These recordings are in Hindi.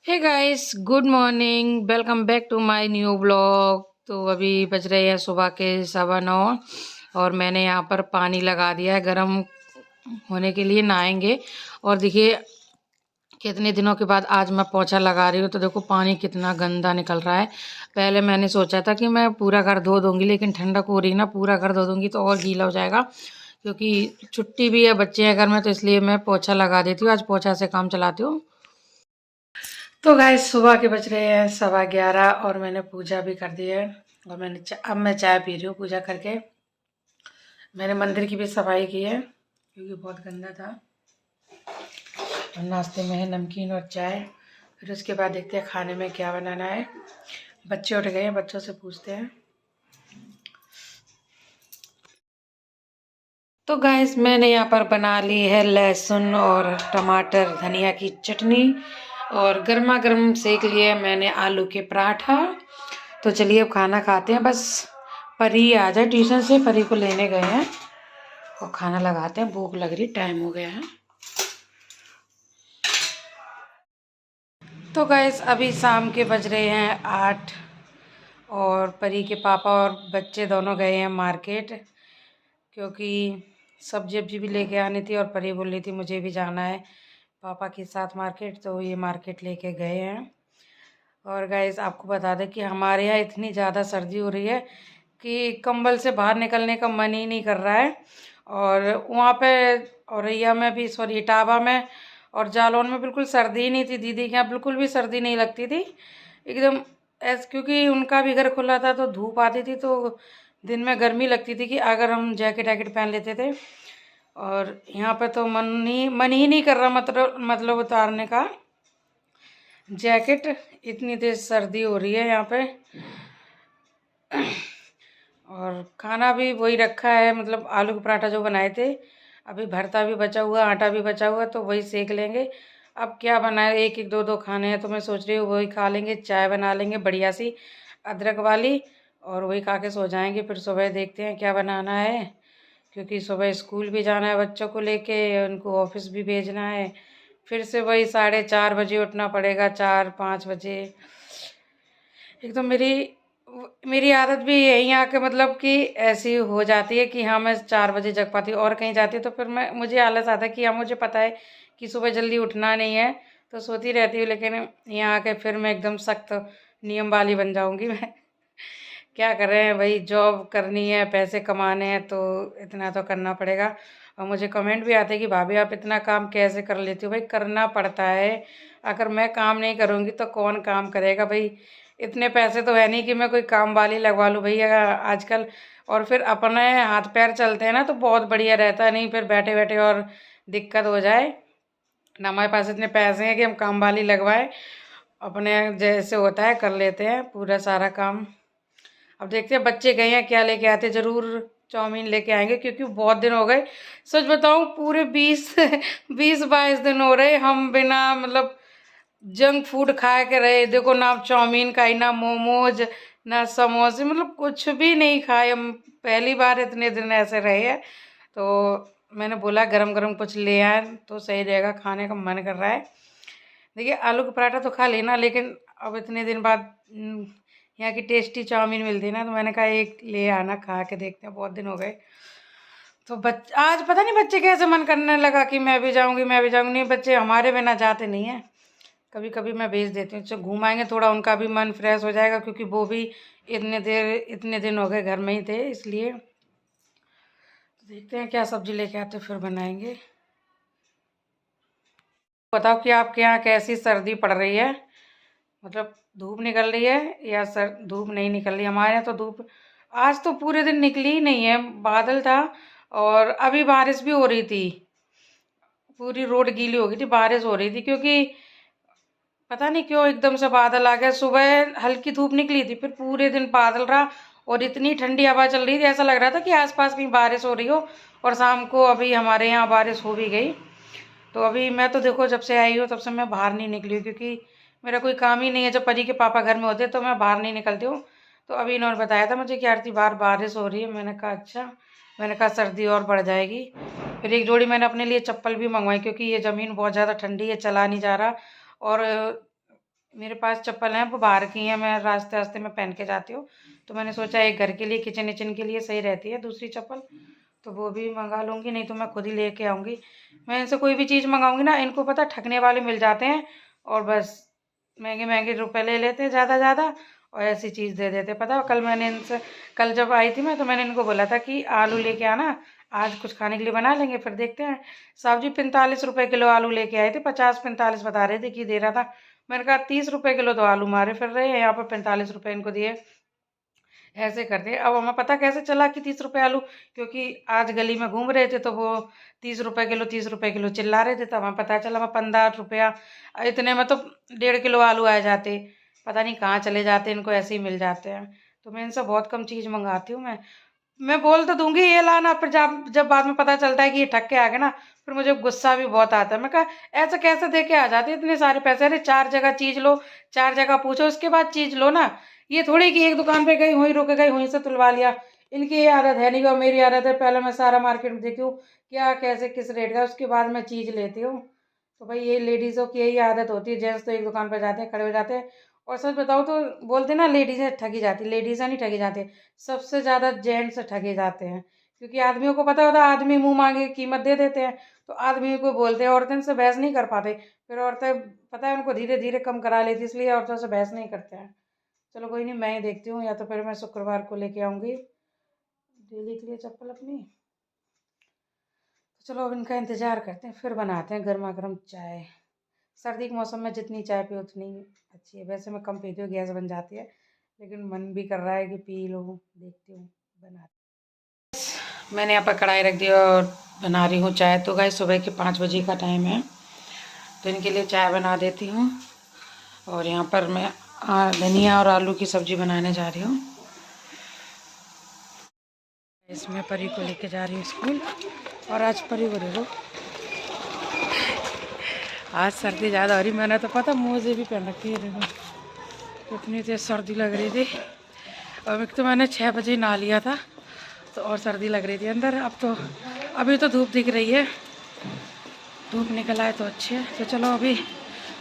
Hey guys, good morning. Welcome back to my new blog. तो अभी बज रहे हैं सुबह के 9:15 और मैंने यहाँ पर पानी लगा दिया है गर्म होने के लिए, नहाएंगे। और देखिए कितने दिनों के बाद आज मैं पोछा लगा रही हूँ तो देखो पानी कितना गंदा निकल रहा है। पहले मैंने सोचा था कि मैं पूरा घर धो दूँगी, लेकिन ठंडक हो रही ना, पूरा घर धो दूँगी तो और गीला हो जाएगा। क्योंकि छुट्टी भी है, बच्चे हैं घर में, तो इसलिए मैं पोछा लगा देती हूँ। आज पोछा से काम चलाती हूँ। तो गाइस सुबह के बज रहे हैं 11:15 और मैंने पूजा भी कर दी है। और अब मैं चाय पी रही हूँ पूजा करके। मैंने मंदिर की भी सफाई की है क्योंकि बहुत गंदा था। और नाश्ते में है नमकीन और चाय। फिर उसके बाद देखते हैं खाने में क्या बनाना है। बच्चे उठ गए हैं, बच्चों से पूछते हैं। तो गाइस मैंने यहाँ पर बना ली है लहसुन और टमाटर धनिया की चटनी और गर्मा गर्म सेक लिए मैंने आलू के पराठा। तो चलिए अब खाना खाते हैं। बस परी आ जाए ट्यूशन से, परी को लेने गए हैं और खाना लगाते हैं। भूख लग रही, टाइम हो गया है। तो गाइस अभी शाम के बज रहे हैं 8 और परी के पापा और बच्चे दोनों गए हैं मार्केट, क्योंकि सब्जी वब्जी भी लेके आनी थी। और परी बोल रही थी मुझे भी जाना है पापा के साथ मार्केट, तो ये मार्केट लेके गए हैं। और गाइस आपको बता दें कि हमारे यहाँ इतनी ज़्यादा सर्दी हो रही है कि कंबल से बाहर निकलने का मन ही नहीं कर रहा है। और वहाँ पे औरैया में भी, सॉरी इटावा में और जालौन में बिल्कुल सर्दी ही नहीं थी। दीदी के यहाँ बिल्कुल भी सर्दी नहीं लगती थी एकदम क्योंकि उनका भी घर खुला था तो धूप आती थी, तो दिन में गर्मी लगती थी कि अगर हम जैकेट वैकेट पहन लेते थे। और यहाँ पे तो मन ही नहीं कर रहा, मतलब उतारने का जैकेट। इतनी तेज सर्दी हो रही है यहाँ पे। और खाना भी वही रखा है, मतलब आलू का पराठा जो बनाए थे, अभी भरता भी बचा हुआ, आटा भी बचा हुआ, तो वही सेक लेंगे। अब क्या बनाए, एक एक दो दो खाने हैं तो मैं सोच रही हूँ वही खा लेंगे। चाय बना लेंगे बढ़िया सी अदरक वाली और वही खा के सो जाएंगे। फिर सुबह देखते हैं क्या बनाना है, क्योंकि सुबह स्कूल भी जाना है बच्चों को लेके, उनको ऑफिस भी भेजना है। फिर से वही 4:30 बजे उठना पड़ेगा, 4-5 बजे। एक तो मेरी मेरी आदत भी यहीं आके मतलब कि ऐसी हो जाती है कि हाँ मैं 4 बजे जग पाती हूँ। और कहीं जाती हूँ तो फिर मैं मुझे आलस आता है कि हाँ मुझे पता है कि सुबह जल्दी उठना नहीं है, तो सोती रहती हूँ। लेकिन यहाँ आके फिर मैं एकदम सख्त नियम वाली बन जाऊँगी मैं। क्या कर रहे हैं भाई, जॉब करनी है, पैसे कमाने हैं, तो इतना तो करना पड़ेगा। और मुझे कमेंट भी आते हैं कि भाभी आप इतना काम कैसे कर लेती हो। भाई करना पड़ता है, अगर मैं काम नहीं करूँगी तो कौन काम करेगा भाई। इतने पैसे तो है नहीं कि मैं कोई काम वाली लगवा लूँ भैया आजकल। और फिर अपने हाथ पैर चलते हैं ना तो बहुत बढ़िया रहता है, नहीं फिर बैठे बैठे और दिक्कत हो जाए ना। हमारे पास इतने पैसे हैं कि हम काम वाली लगवाए, अपने जैसे होता है कर लेते हैं पूरा सारा काम। अब देखते हैं बच्चे गए हैं क्या लेके आते, ज़रूर चाउमीन लेके आएंगे क्योंकि बहुत दिन हो गए। सच बताऊं पूरे 20-22 दिन हो रहे हम बिना मतलब जंक फूड खा के रहे। देखो ना चाउमीन खाई, ना मोमोज, ना समोसे, मतलब कुछ भी नहीं खाए हम। पहली बार इतने दिन ऐसे रहे हैं, तो मैंने बोला गरम गरम कुछ ले आए तो सही रहेगा, खाने का मन कर रहा है। देखिए आलू का पराठा तो खा लेना, लेकिन अब इतने दिन बाद यहाँ की टेस्टी चाउमीन मिलती है ना, तो मैंने कहा एक ले आना, खा के देखते हैं, बहुत दिन हो गए। तो आज पता नहीं बच्चे कैसे मन करने लगा कि मैं भी जाऊंगी, मैं भी जाऊंगी। नहीं, बच्चे हमारे बिना जाते नहीं है। कभी कभी मैं भेज देती हूँ, चलो घुमाएंगे, थोड़ा उनका भी मन फ्रेश हो जाएगा, क्योंकि वो भी इतने दिन हो गए घर में ही थे, इसलिए। तो देखते हैं क्या सब्जी लेके आते फिर बनाएंगे। बताओ कि आपके यहाँ कैसी सर्दी पड़ रही है, मतलब धूप निकल रही है या धूप नहीं निकल रही। हमारे यहाँ तो धूप आज तो पूरे दिन निकली ही नहीं है, बादल था और अभी बारिश भी हो रही थी। पूरी रोड गीली हो गई थी, बारिश हो रही थी, क्योंकि पता नहीं क्यों एकदम से बादल आ गया। सुबह हल्की धूप निकली थी, फिर पूरे दिन बादल रहा और इतनी ठंडी हवा चल रही थी, ऐसा लग रहा था कि आसपास कहीं बारिश हो रही हो। और शाम को अभी हमारे यहाँ बारिश हो भी गई। तो अभी मैं तो देखो जब से आई हूँ तब से मैं बाहर नहीं निकली हूँ, क्योंकि मेरा कोई काम ही नहीं है। जब परी के पापा घर में होते तो मैं बाहर नहीं निकलती हूँ। तो अभी इन्होंने बताया था मुझे कि आरती बाहर बारिश हो रही है। मैंने कहा अच्छा। मैंने कहा सर्दी और बढ़ जाएगी। फिर एक जोड़ी मैंने अपने लिए चप्पल भी मंगवाई, क्योंकि ये ज़मीन बहुत ज़्यादा ठंडी है, चला नहीं जा रहा। और मेरे पास चप्पल हैं, वो बाहर की हैं, मैं रास्ते रास्ते में पहन के जाती हूँ। तो मैंने सोचा एक घर के लिए, किचन विचन के लिए सही रहती है दूसरी चप्पल, तो वो भी मंगा लूँगी, नहीं तो मैं खुद ही लेके आऊँगी। मैं इनसे कोई भी चीज़ मंगाऊँगी ना, इनको पता ठगने वाले मिल जाते हैं और बस महंगे महंगे रुपए ले लेते हैं ज़्यादा ज़्यादा, और ऐसी चीज़ दे देते हैं। पता है कल मैंने इनसे, कल जब आई थी मैं, तो मैंने इनको बोला था कि आलू लेके आना, आज कुछ खाने के लिए बना लेंगे। फिर देखते हैं, साहब जी 45 रुपये किलो आलू लेके आए थे, 50-45 बता रहे थे कि दे रहा था। मैंने कहा 30 रुपये किलो तो आलू मारे फिर रहे हैं, यहाँ पर 45 रुपये इनको दिए। ऐसे करते। अब हमें पता कैसे चला कि 30 रुपये आलू, क्योंकि आज गली में घूम रहे थे तो वो 30 रुपये किलो 30 रुपये किलो चिल्ला रहे थे, तब हमें पता चला। मैं 15 रुपया, इतने में तो 1.5 किलो आलू आ जाते। पता नहीं कहाँ चले जाते, इनको ऐसे ही मिल जाते हैं। तो मैं इनसे बहुत कम चीज़ मंगाती हूँ। मैं बोल तो दूंगी ये लाना, पर जब जब बाद में पता चलता है कि ये ठग के आ गए ना, फिर मुझे गुस्सा भी बहुत आता है। मैं कहा ऐसा कैसे दे के आ जाते इतने सारे पैसे, अरे 4 जगह चीज लो, 4 जगह पूछो उसके बाद चीज लो ना। ये थोड़ी कि एक दुकान पे गई वहीं रुक गई वहीं से तुलवा लिया। इनकी ये आदत है नहीं, और मेरी आदत है पहले मैं सारा मार्केट में देखती हूँ क्या कैसे किस रेट का, उसके बाद मैं चीज़ लेती हूँ। तो भाई ये लेडीज़ों की यही आदत होती है, जेंट्स तो एक दुकान पर जाते हैं खड़े हो जाते हैं। और सच बताओ तो बोलते ना लेडीज़ें ठगी जाती, लेडीज़ें नहीं ठगी जाती, सबसे ज़्यादा जेंट्स ठगे जाते हैं। क्योंकि आदमियों को पता होता है आदमी मुंह मांगे कीमत दे देते हैं, तो आदमियों को बोलते हैं, औरतें से बहस नहीं कर पाते। फिर औरतें पता है उनको धीरे धीरे कम करा लेती, इसलिए औरतों से बहस नहीं करते हैं। चलो कोई नहीं, मैं ही देखती हूँ, या तो फिर मैं शुक्रवार को लेके आऊँगी डेली के लिए चप्पल अपनी। तो चलो अब इनका इंतज़ार करते हैं, फिर बनाते हैं गर्मा गर्म चाय। सर्दी के मौसम में जितनी चाय पियो उतनी अच्छी है। वैसे मैं कम पीती हूँ, गैस बन जाती है, लेकिन मन भी कर रहा है कि पी लो। देखती हूँ बना, मैंने यहाँ पर कढ़ाई रख दी और बना रही हूँ चाय। तो गाइस सुबह के 5 बजे का टाइम है, तो इनके लिए चाय बना देती हूँ। और यहाँ पर मैं धनिया और आलू की सब्ज़ी बनाने जा रही हूँ। इसमें परी को लेके जा रही हूँ स्कूल, और आज परी को देखो, आज सर्दी ज़्यादा हो रही। मैंने तो पता मोजे भी पहन रखी है, देखो कितनी तेज सर्दी लग रही थी। और एक तो मैंने 6 बजे नहा लिया था, तो और सर्दी लग रही थी अंदर। अब तो अभी तो धूप दिख रही है, धूप निकल आए तो अच्छे है। तो चलो अभी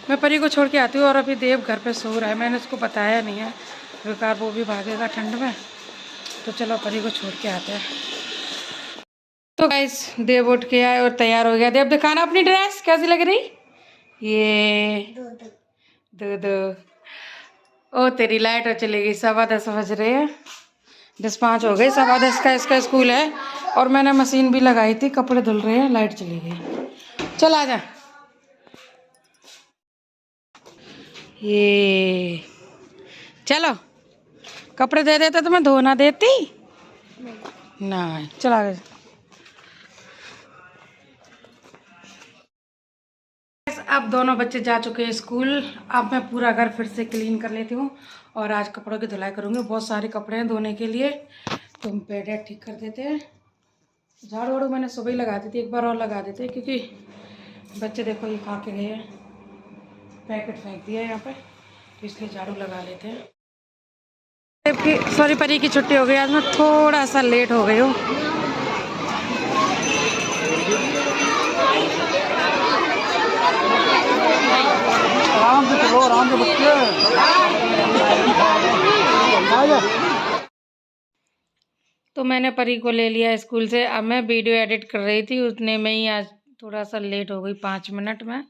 मैं परी को छोड़ के आती हूँ। और अभी देव घर पे सो रहा है, मैंने उसको बताया नहीं है, बेकार वो भी भागेगा ठंड में। तो चलो परी को छोड़ के आते हैं। तो गाइस देव उठ के आए और तैयार हो गया। देव दिखाना अपनी ड्रेस कैसी लग रही। ये दो ओ तेरी लाइट हो चली गई। 10:15 बज रहे हैं, 10:05 हो गए। 10:15 का इसका स्कूल है, और मैंने मशीन भी लगाई थी, कपड़े धुल रहे हैं, लाइट चली गई। चल आ जा। ये चलो कपड़े दे देते तो मैं धोना देती ना। चला गया। अब दोनों बच्चे जा चुके हैं स्कूल। अब मैं पूरा घर फिर से क्लीन कर लेती हूँ, और आज कपड़ों की धुलाई करूँगी। बहुत सारे कपड़े हैं धोने के लिए, तो हम बेड ठीक कर देते हैं। झाड़ू वाड़ू मैंने सुबह ही लगा दी थी, एक बार और लगा देते हैं, क्योंकि बच्चे देखो ये खा के गए हैं, पैकेट फेंक दिया है यहाँ पे, तो इसलिए झाड़ू लगा लेते हैं। सॉरी परी की छुट्टी हो गई, आज मैं थोड़ा सा लेट हो गई हूँ। आराम से चलो, आराम से बच्चे। तो मैंने परी को ले लिया स्कूल से। अब मैं वीडियो एडिट कर रही थी, उतने में ही आज थोड़ा सा लेट हो गई 5 मिनट में।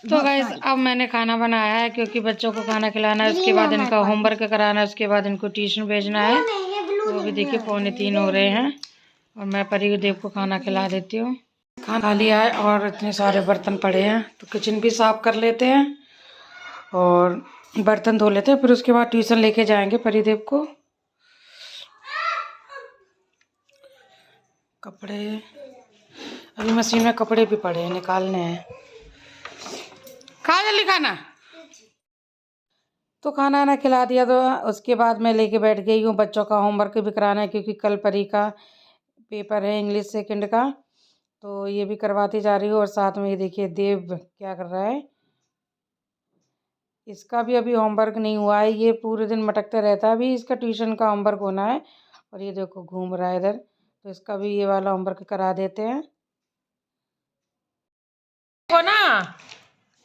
तो गाइस अब मैंने खाना बनाया है, क्योंकि बच्चों को खाना खिलाना है, उसके बाद इनका होमवर्क कराना है, उसके बाद इनको ट्यूशन भेजना है। तो अभी देखिए 2:45 हो रहे हैं, और मैं परी देव को खाना खिला देती हूँ। खाना खा लिया है, और इतने सारे बर्तन पड़े हैं, तो किचन भी साफ कर लेते हैं और बर्तन धो लेते हैं। फिर उसके बाद ट्यूशन लेके जाएंगे परिदेव को। कपड़े अभी मशीन में कपड़े भी पड़े हैं, निकालने हैं। खा जल्दी खाना। तो खाना ना खिला दिया, तो उसके बाद मैं लेके बैठ गई हूँ। बच्चों का होमवर्क भी कराना है, क्योंकि कल परी का पेपर है इंग्लिश सेकंड का, तो ये भी करवाती जा रही हूँ। और साथ में ये देखिए देव क्या कर रहा है, इसका भी अभी होमवर्क नहीं हुआ है, ये पूरे दिन मटकता रहता है। अभी इसका ट्यूशन का होमवर्क होना है, और ये देखो घूम रहा है इधर, तो इसका भी ये वाला होमवर्क करा देते हैं। देखो ना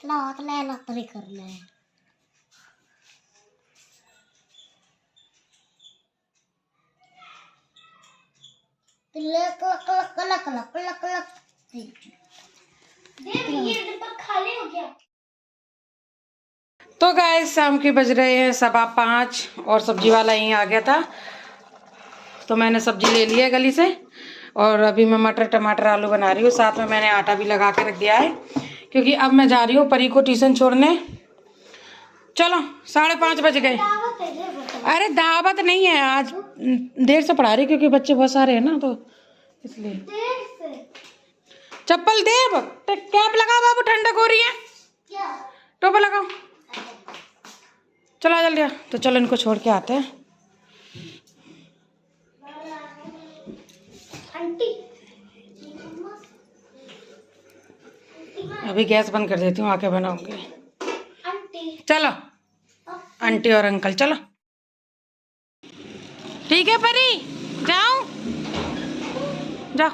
कर ले। ये डिब्बा खाली हो गया। तो गाइस शाम के बज रहे हैं 5:15 और सब्जी वाला यहीं आ गया था, तो मैंने सब्जी ले ली है गली से और अभी मैं मटर टमाटर आलू बना रही हूँ। साथ में मैंने आटा भी लगा के रख दिया है क्योंकि अब मैं जा रही हूँ परी को ट्यूशन छोड़ने। चलो 5:30 बज गए। अरे दावत नहीं है आज, देर से पढ़ा रही क्योंकि बच्चे बहुत सारे हैं ना, तो इसलिए। चप्पल दे, कैप लगा बाबू, ठंडक हो रही है। टोपा लगाओ। चलो जल्दी। तो चलो इनको छोड़ के आते हैं। अभी गैस बंद कर देती हूँ, आके बनाऊंगी। चलो आंटी और अंकल चलो। ठीक है परी, जाओ जाओ।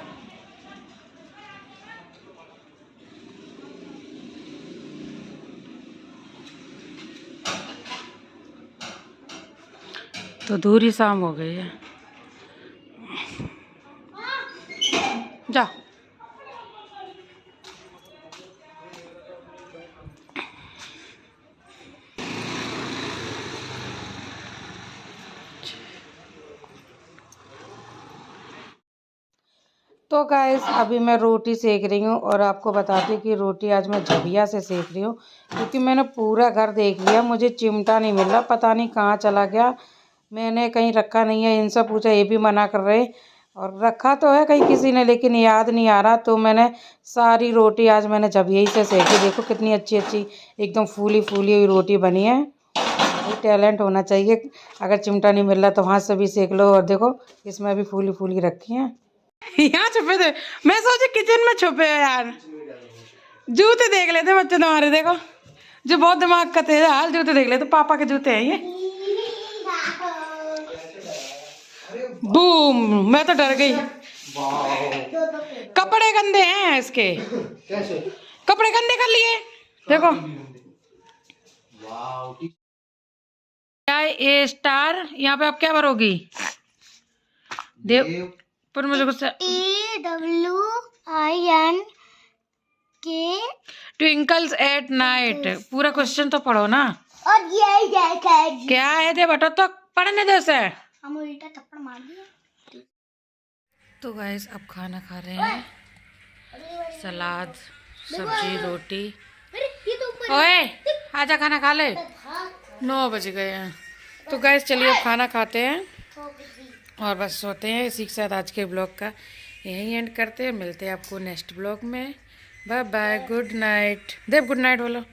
तो दूरी शाम हो गई है, जाओ। तो गाइस अभी मैं रोटी सेक रही हूँ और आपको बताती हूँ कि रोटी आज मैं झबिया से सेक रही हूँ क्योंकि मैंने पूरा घर देख लिया, मुझे चिमटा नहीं मिल रहा, पता नहीं कहाँ चला गया। मैंने कहीं रखा नहीं है, इनसे पूछा ये भी मना कर रहे, और रखा तो है कहीं किसी ने लेकिन याद नहीं आ रहा। तो मैंने सारी रोटी आज मैंने झबिया ही से सेकी। देखो कितनी अच्छी अच्छी एकदम फूली फूली हुई रोटी बनी है। टैलेंट होना चाहिए, अगर चिमटा नहीं मिल रहा तो हाथ से भी सेक लो। और देखो इसमें भी फूली फूली रखी हैं। यहाँ छुपे थे, मैं सोचे किचन में छुपे हो यार। जूते देख लेते बच्चे तुम्हारे, देखो जो बहुत दिमाग का तेज हाल, जूते देख लेते, पापा के जूते हैं ये। बूम, मैं तो डर गई। कपड़े गंदे हैं इसके, कपड़े गंदे कर लिए देखो। ए स्टार, यहाँ पे आप क्या भरोगी? देव पर मुझे गुस्सा। TWINK ट्विंकल्स एट नाइट, पूरा क्वेश्चन तो पढ़ो ना। और ये क्या है दे बटो, तो पढ़ने दे उसे। हम उल्टा थप्पड़ मार दिया। तो गाइस अब खाना खा रहे हैं, सलाद सब्जी रोटी। ओए आजा खाना खा ले, 9 बज गए हैं। तो गाइस चलिए अब खाना खाते हैं और बस सोते हैं। इसी के साथ आज के ब्लॉग का यहीं एंड करते हैं, मिलते हैं आपको नेक्स्ट ब्लॉग में। Bye bye, good night. Dev good night बोलो।